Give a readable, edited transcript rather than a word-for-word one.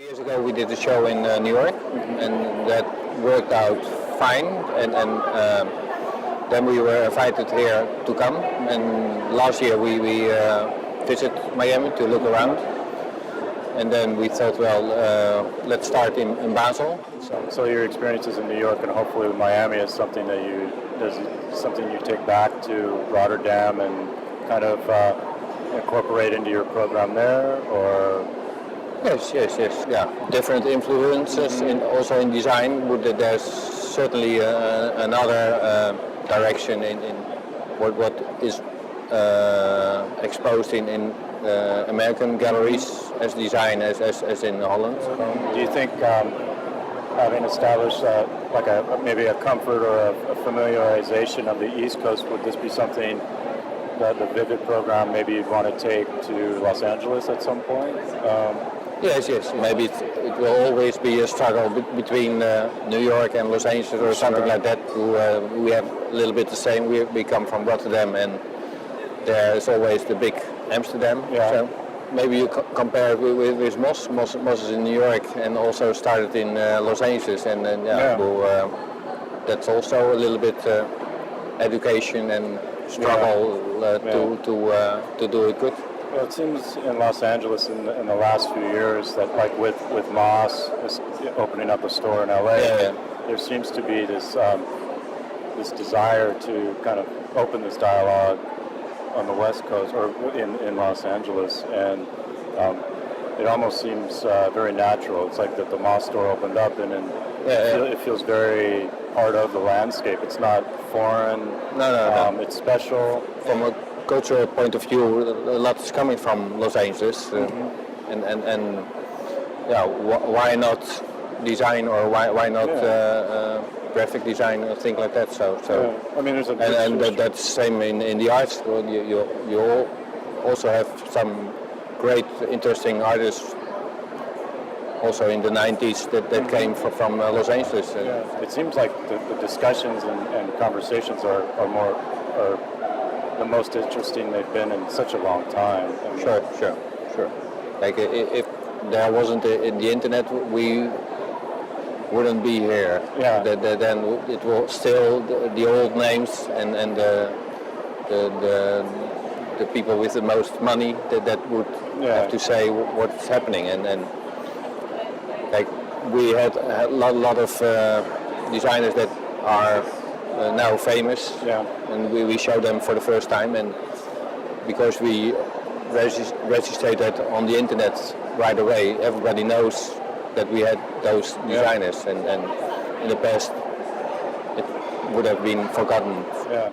Years ago we did a show in New York, and that worked out fine. And then we were invited here to come. And last year we visited Miami to look around. And then we thought, well, let's start in Basel. So your experiences in New York and hopefully Miami is something that you take back to Rotterdam and kind of incorporate into your program there, or? Yes. Yeah, different influences also in design. There's certainly another direction in what is exposed in American galleries as design as in Holland. Do you think having established maybe a comfort or a familiarization of the East Coast, would this be something that the Vivid program maybe you'd want to take to Los Angeles at some point? Yes. Maybe it will always be a struggle between New York and Los Angeles or something like that. We have a little bit the same. We come from Rotterdam, and there is always the big Amsterdam. Yeah. So maybe you compare it with Moss. Moss is in New York and also started in Los Angeles, and that's also a little bit education and struggle to do it good. Well, it seems in Los Angeles in the last few years that, like with Moss opening up a store in LA, there seems to be this desire to kind of open this dialogue on the West Coast or in Los Angeles, and it almost seems very natural. It's like that the Moss store opened up, and it feels very part of the landscape. It's not foreign. No. It's special. From a cultural point of view, a lot is coming from Los Angeles, and why not design, or why not graphic design or things like that? So I mean, there's that's the same in the arts. Well, you also have some great, interesting artists also in the 90s that came from Los Angeles. It seems like the discussions and conversations are the most interesting they've been in such a long time. Sure. Like if there wasn't the internet, we wouldn't be here. Yeah. Then it will still the old names and the people with the most money that would have to say what's happening, and like we had a lot of designers that are now famous, and we show them for the first time, and because we registered that on the internet right away, everybody knows that we had those designers, and in the past it would have been forgotten. Yeah.